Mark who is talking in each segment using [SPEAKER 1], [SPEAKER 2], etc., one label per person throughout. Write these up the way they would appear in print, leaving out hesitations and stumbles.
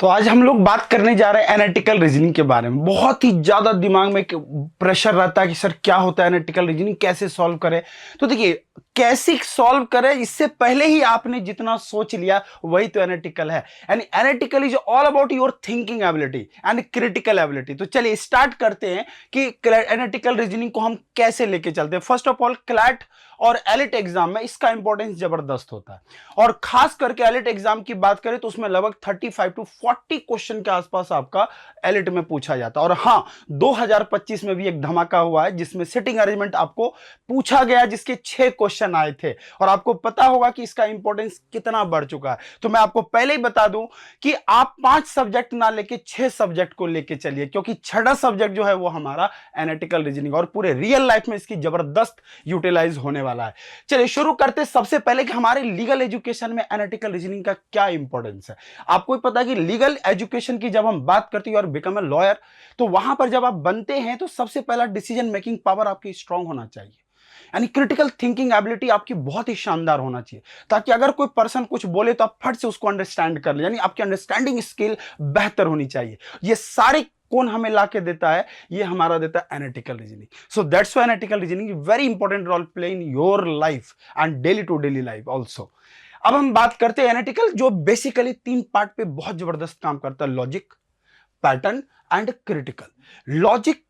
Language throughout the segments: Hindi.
[SPEAKER 1] तो आज हम लोग बात करने जा रहे हैं एनालिटिकल रीजनिंग के बारे में। बहुत ही ज्यादा दिमाग में प्रेशर रहता है कि सर क्या होता है एनालिटिकल रीजनिंग, कैसे सॉल्व करें। तो देखिए, कैसे सॉल्व करें इससे पहले ही आपने जितना सोच लिया वही तो एनालिटिकल है। And analytical is all about your thinking ability and critical ability. तो चलिए स्टार्ट करते हैं कि एनालिटिकल रीजनिंग को हम कैसे लेके चलते हैं। फर्स्ट ऑफ ऑल, क्लैट और एलिट एग्जाम में इसका इंपॉर्टेंस जबरदस्त होता है, और खास करके एलिट एग्जाम की बात करें तो उसमें लगभग 35 टू 40 क्वेश्चन के आसपास आपका एलिट में पूछा जाता है। और हाँ, 2025 में भी एक धमाका हुआ है जिसमें सिटिंग अरेंजमेंट आपको पूछा गया, जिसके 6 क्वेश्चन आए थे, और आपको पता होगा कि इसका इंपॉर्टेंस कितना बढ़ चुका है। तो मैं आपको पहले ही बता दूं कि आप 5 सब्जेक्ट ना लेके 6 सब्जेक्ट को लेके चलिए, क्योंकि छठा सब्जेक्ट जो है वो हमारा एनालिटिकल रीजनिंग, और पूरे रियल लाइफ में इसकी जबरदस्त यूटिलाइज होने वाला है। चलिए शुरू करते हैं सबसे पहले कि हमारे लीगल एजुकेशन में एनालिटिकल रीजनिंग का क्या इंपॉर्टेंस है। आपको पता है कि लीगल एजुकेशन की जब हम बात करते हैं और बिकम ए लॉयर, तो वहां पर जब आप बनते हैं तो सबसे पहला डिसीजन मेकिंग पावर आपकी स्ट्रांग होना चाहिए, यानी क्रिटिकल थिंकिंग एबिलिटी आपकी बहुत ही शानदार होना चाहिए, ताकि अगर कोई पर्सन कुछ बोले तो आप फट से उसको अंडरस्टैंड कर ले, यानी आपकी अंडरस्टैंडिंग स्किल बेहतर होनी चाहिए। ये सारे कौन हमें लाके देता है? ये हमारा देता है analytical reasoning. So that's why analytical reasoning very important role play in your life and daily to daily life also. अब हम बात करते हैं एनालिटिकल, जो बेसिकली 3 पार्ट पे बहुत जबरदस्त काम करता है: logic, pattern and critical. Logic,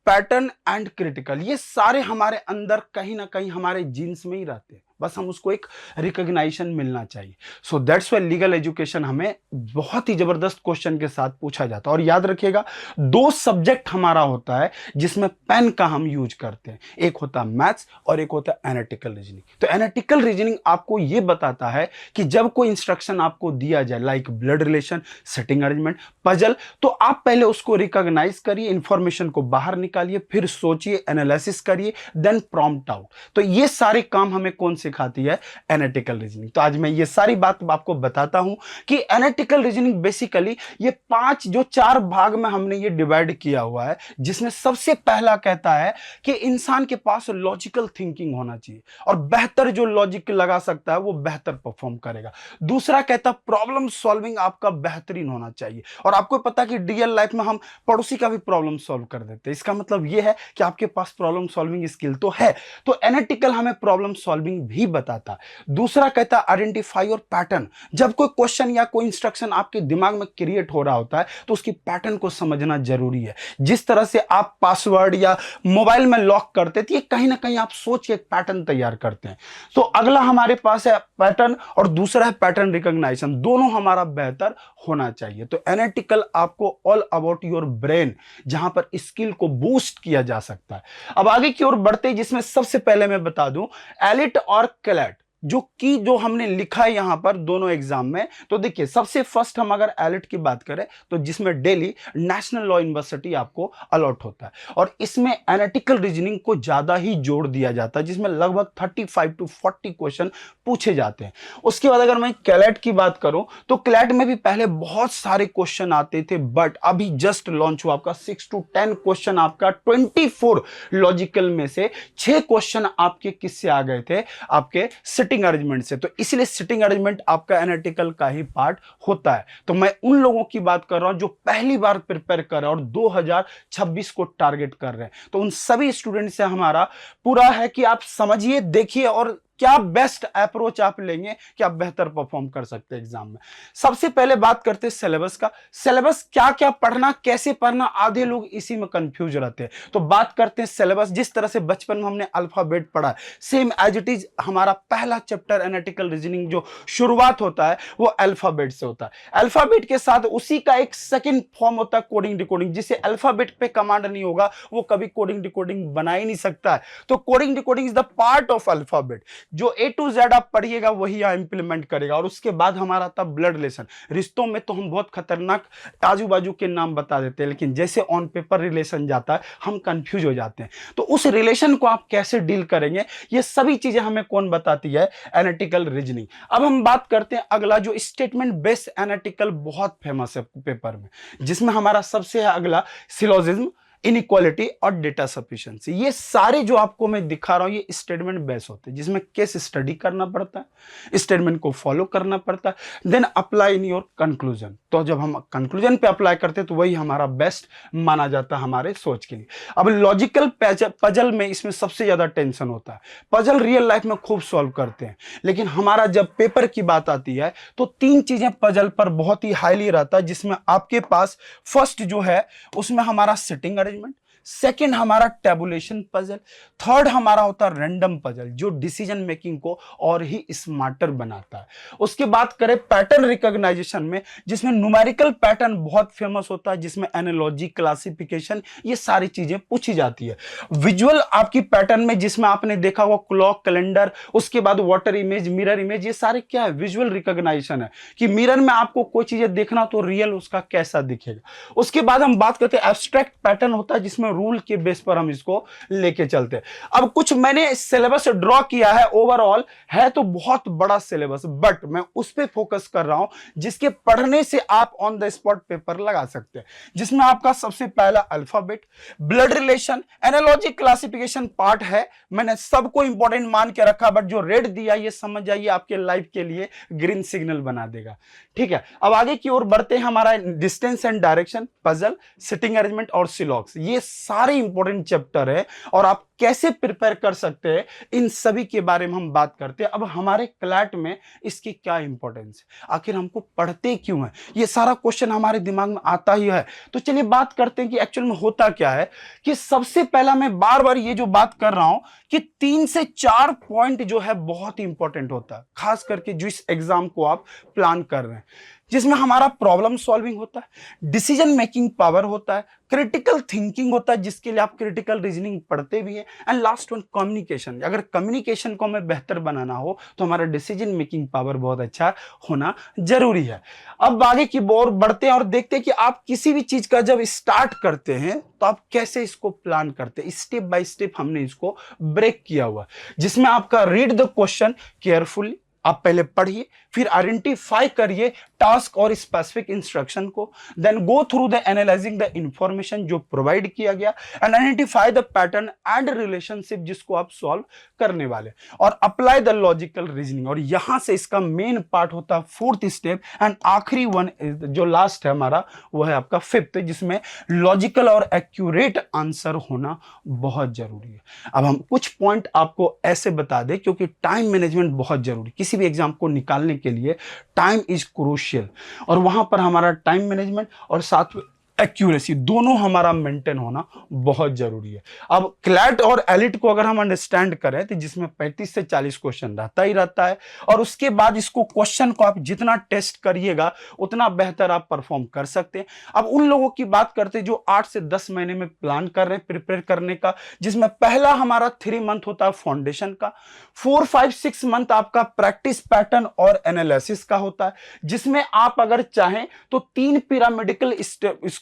[SPEAKER 1] pattern and critical, ये सारे हमारे अंदर कहीं ना कहीं हमारे जीन्स में ही रहते हैं, बस हम उसको एक रिकॉग्निशन मिलना चाहिए। सो दैट्स व्हाई लीगल एजुकेशन हमें बहुत ही जबरदस्त क्वेश्चन के साथ पूछा जाता है। और याद रखिएगा, 2 सब्जेक्ट हमारा होता है जिसमें पेन का हम यूज करते हैं, एक होता है मैथ्स और एक होता है एनालिटिकल रीजनिंग। तो एनालिटिकल रीजनिंग आपको यह बताता है कि जब कोई इंस्ट्रक्शन आपको दिया जाए, like blood relation, setting arrangement, puzzle, तो आप पहले उसको रिकॉग्नाइज करिए, इंफॉर्मेशन को बाहर निकालिए, फिर सोचिए, एनालिसिस करिए, देन प्रॉम्प्ट आउट। तो ये सारे काम हमें कौन सिखाती है? Analytical reasoning. तो आज मैं ये सारी बात आपको बताता हूं कि एनालिटिकल रीजनिंग बेसिकली ये 5 जो 4 भाग में हमने ये डिवाइड किया हुआ है, जिसमें सबसे पहला कहता है कि इंसान के पास लॉजिकल थिंकिंग होना चाहिए, और बेहतर जो लॉजिक लगा सकता है वो बेहतर परफॉर्म करेगा। दूसरा कहता है प्रॉब्लम सॉल्विंग आपका बेहतरीन होना चाहिए, और आपको पता है कि रियल लाइफ में हम पड़ोसी का भी प्रॉब्लम सॉल्व कर देते हैं, इसका मतलब ये है कि आपके पास प्रॉब्लम सॉल्विंग स्किल तो है। तो एनालिटिकल हमें प्रॉब्लम सॉल्विंग भी बताता। दूसरा कहता है आइडेंटिफाई और पैटर्न। जब कोई क्वेश्चन या कोई इंस्ट्रक्शन आपके दिमाग में क्रिएट हो रहा होता है तो उसकी पैटर्न को समझना जरूरी है। जिस तरह से आप पासवर्ड या मोबाइल में लॉक करते थे, कहीं ना कहीं आप सोच के एक पैटर्न तैयार करते हैं। तो अगला हमारे पास है पैटर्न, और दूसरा है पैटर्न रिकॉग्निशन। दोनों हमारा बेहतर होना चाहिए। तो एनालिटिकल आपको ऑल अबाउट योर ब्रेन, जहां पर स्किल को बूस्ट किया जा सकता है। अब आगे की ओर बढ़ते, जिसमें सबसे पहले मैं बता दूं एलिट और क्लैट, जो हमने लिखा है यहां पर दोनों एग्जाम में। तो देखिए, सबसे फर्स्ट हम अगर एलिट की बात करें तो जिसमें दिल्ली नेशनल लॉ यूनिवर्सिटी आपको अलॉट होता है, और इसमें एनालिटिकल रीजनिंग को ज्यादा ही जोड़ दिया जाता है, जिसमें लगभग 35 टू 40 क्वेश्चन पूछे जाते हैं। उसके बाद अगर मैं क्लैट की बात करूं तो क्लैट में भी पहले बहुत सारे क्वेश्चन आते थे, बट अभी जस्ट लॉन्च हुआ आपका 6 टू 10 क्वेश्चन, आपका 24 लॉजिकल में से 6 क्वेश्चन आपके किससे आ गए थे? आपके सिटिंग अरेंजमेंट से। तो इसलिए सिटिंग अरेंजमेंट आपका एनालिटिकल का ही पार्ट होता है। तो मैं उन लोगों की बात कर रहा हूं जो पहली बार प्रिपेयर कर रहे हैं और 2026 को टारगेट कर रहे हैं। तो उन सभी स्टूडेंट से हमारा पूरा है कि आप समझिए, देखिए, और क्या बेस्ट अप्रोच आप लेंगे कि आप बेहतर परफॉर्म कर सकते हैं एग्जाम में। सबसे पहले बात करते हैं सिलेबस का। सिलेबस क्या क्या पढ़ना, कैसे पढ़ना, आधे लोग इसी में कंफ्यूज रहते हैं। तो बात करते हैं सिलेबस। जिस तरह से बचपन में हमने अल्फाबेट पढ़ा, सेम एज इट इज हमारा पहला चैप्टर एनालिटिकल रीजनिंग जो शुरुआत होता है वो अल्फाबेट से होता है। अल्फाबेट के साथ उसी का एक सेकेंड फॉर्म होता है कोडिंग डिकोडिंग। जिसे अल्फाबेट पे कमांड नहीं होगा वो कभी कोडिंग डिकोडिंग बना ही नहीं सकता है। तो coding decoding is the part of alphabet. जो ए टू जेड आप पढ़िएगा वही यहां इंप्लीमेंट करेगा। और उसके बाद हमारा था ब्लड रिलेशन। रिश्तों में तो हम बहुत खतरनाक आजू बाजू के नाम बता देते हैं, लेकिन जैसे ऑन पेपर रिलेशन जाता है हम कंफ्यूज हो जाते हैं। तो उस रिलेशन को आप कैसे डील करेंगे, ये सभी चीजें हमें कौन बताती है? Analytical reasoning. अब हम बात करते हैं अगला, जो स्टेटमेंट बेस्ड एनालिटिकल बहुत फेमस है पेपर में, जिसमें हमारा सबसे अगला सिलोजिज्म, इनइक्वालिटी और डेटा सफिशिएंसी। ये सारे जो आपको मैं दिखा रहा हूं ये स्टेटमेंट बेस होते हैं, जिसमें केस स्टडी करना पड़ता है, स्टेटमेंट को फॉलो करना पड़ता है, then apply in your conclusion. तो जब हम कंक्लूजन पे अप्लाई करते हैं तो वही हमारा बेस्ट माना जाता है हमारे सोच के लिए। अब लॉजिकल पजल में इसमें सबसे ज्यादा टेंशन होता है। पजल रियल लाइफ में खूब सॉल्व करते हैं, लेकिन हमारा जब पेपर की बात आती है तो तीन चीजें पजल पर बहुत ही हाईली रहता है, जिसमें आपके पास फर्स्ट जो है उसमें हमारा सिटिंग अरेंजमेंट, सेकेंड हमारा टेबुलेशन पजल, थर्ड हमारा होता है रैंडम पजल जो डिसीजन मेकिंग को और ही स्मार्टर बनाता है। उसके बाद करें पैटर्न रिकॉग्नाइजेशन में, जिसमें न्यूमेरिकल पैटर्न बहुत फेमस होता है, जिसमें एनालॉजी, क्लासिफिकेशन, ये सारी चीजें पूछी जाती है। विजुअल आपकी पैटर्न में जिसमें आपने देखा हुआ क्लॉक, कैलेंडर, उसके बाद वाटर इमेज, मिरर इमेज, ये सारे क्या है, विजुअल रिकॉग्नाइजेशन है कि मिरर में आपको कोई चीजें देखना तो रियल उसका कैसा दिखेगा। उसके बाद हम बात करते हैं एब्स्ट्रैक्ट पैटर्न होता है, जिसमें रूल के बेस पर हम इसको लेके चलते हैं। अब कुछ मैंने सिलेबस ड्रॉ किया है, ओवरऑल है तो बहुत बड़ा सिलेबस, बट मैं उस पे फोकस कर रहा हूं जिसके पढ़ने से आप ऑन द स्पॉट पेपर लगा सकते हैं, जिसमें आपका सबसे पहला alphabet, blood relation, analogy, classification part है। मैंने सबको इंपॉर्टेंट मान के रखा, बट जो रेड दिया ये समझ जाइए आपके लाइफ के लिए ग्रीन सिग्नल बना देगा। ठीक है, अब आगे की ओर बढ़ते हैं। हमारा distance and direction, puzzle, sitting arrangement और सिलॉक्स, ये सारे इंपॉर्टेंट चैप्टर है और आप कैसे प्रिपेयर कर सकते हैं इन सभी के बारे में हम बात करते हैं। अब हमारे क्लैट में इसकी क्या इंपॉर्टेंस है, आखिर हमको पढ़ते क्यों है, ये सारा क्वेश्चन हमारे दिमाग में आता ही है। तो चलिए बात करते हैं कि एक्चुअल में होता क्या है। कि सबसे पहला मैं बार बार ये जो बात कर रहा हूं कि 3 से 4 पॉइंट जो है बहुत ही इंपॉर्टेंट होता है, खास करके जो इस एग्जाम को आप प्लान कर रहे हैं, जिसमें हमारा प्रॉब्लम सॉल्विंग होता है, डिसीजन मेकिंग पावर होता है, क्रिटिकल थिंकिंग होता है जिसके लिए आप क्रिटिकल रीजनिंग पढ़ते भी हैं, एंड लास्ट वन कम्युनिकेशन। अगर कम्युनिकेशन को हमें बेहतर बनाना हो तो हमारा डिसीजन मेकिंग पावर बहुत अच्छा होना जरूरी है। अब आगे की ओर बढ़ते हैं और देखते हैं कि आप किसी भी चीज का जब स्टार्ट करते हैं तो आप कैसे इसको प्लान करते हैं। स्टेप बाय स्टेप हमने इसको ब्रेक किया हुआ, जिसमें आपका रीड द क्वेश्चन केयरफुली, आप पहले पढ़िए, फिर आइडेंटिफाई करिए टास्क और स्पेसिफिक इंस्ट्रक्शन को, then go through the analysing the information जो प्रोवाइड किया गया, and identify the pattern and relationship जिसको आप सॉल्व करने वाले, और अप्लाई द लॉजिकल रीजनिंग। और यहां से इसका मेन पार्ट होता है फोर्थ स्टेप, एंड आखिरी वन जो लास्ट है हमारा वो है आपका फिफ्थ, जिसमें लॉजिकल और एक्यूरेट आंसर होना बहुत जरूरी है। अब हम कुछ पॉइंट आपको ऐसे बता दें, क्योंकि टाइम मैनेजमेंट बहुत जरूरी, किसी भी एग्जाम को निकालने के लिए टाइम इज क्रूशियल, और वहां पर हमारा टाइम मैनेजमेंट और साथ में एक्यूरेसी दोनों हमारा मेंटेन होना बहुत जरूरी है। अब क्लैट और एलिट को अगर हम अंडरस्टैंड करें तो जिसमें 35 से 40 क्वेश्चन रहता ही रहता है, और उसके बाद इसको क्वेश्चन को आप जितना टेस्ट करिएगा उतना बेहतर आप परफॉर्म कर सकते हैं। अब उन लोगों की बात करते हैं जो 8 से 10 महीने में प्लान कर रहे हैं प्रिपेयर करने का, जिसमें पहला हमारा 3 मंथ होता है फाउंडेशन का, 4, 5, 6 मंथ आपका प्रैक्टिस पैटर्न और एनालिसिस का होता है, जिसमें आप अगर चाहें तो 3 पिरामिडिकल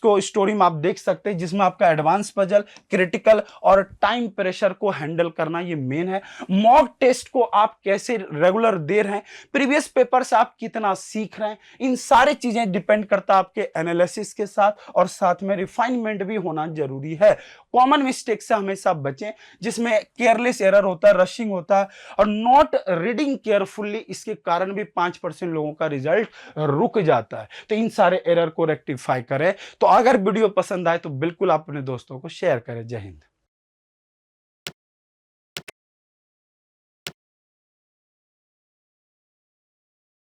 [SPEAKER 1] को स्टोरी में आप देख सकते हैं, जिसमें आपका एडवांस पजल, क्रिटिकल और टाइम प्रेशर को हैंडल करना ये मेन है। मॉक टेस्ट को आप कैसे रेगुलर दे रहे हैं, प्रीवियस पेपर से आप कितना सीख रहे हैं, इन सारी चीजें डिपेंड करता है आपके एनालिसिस के साथ, और साथ में रिफाइनमेंट भी होना जरूरी है। कॉमन मिस्टेक से हमेशा बचें, जिसमें केयरलेस एरर होता है, रशिंग होता है, और नॉट रीडिंग केयरफुली, इसके कारण भी 5% लोगों का रिजल्ट रुक जाता है। तो इन सारे एरर को रेक्टिफाई करें। तो अगर वीडियो पसंद आए तो बिल्कुल आप अपने दोस्तों को शेयर करें। जय हिंद।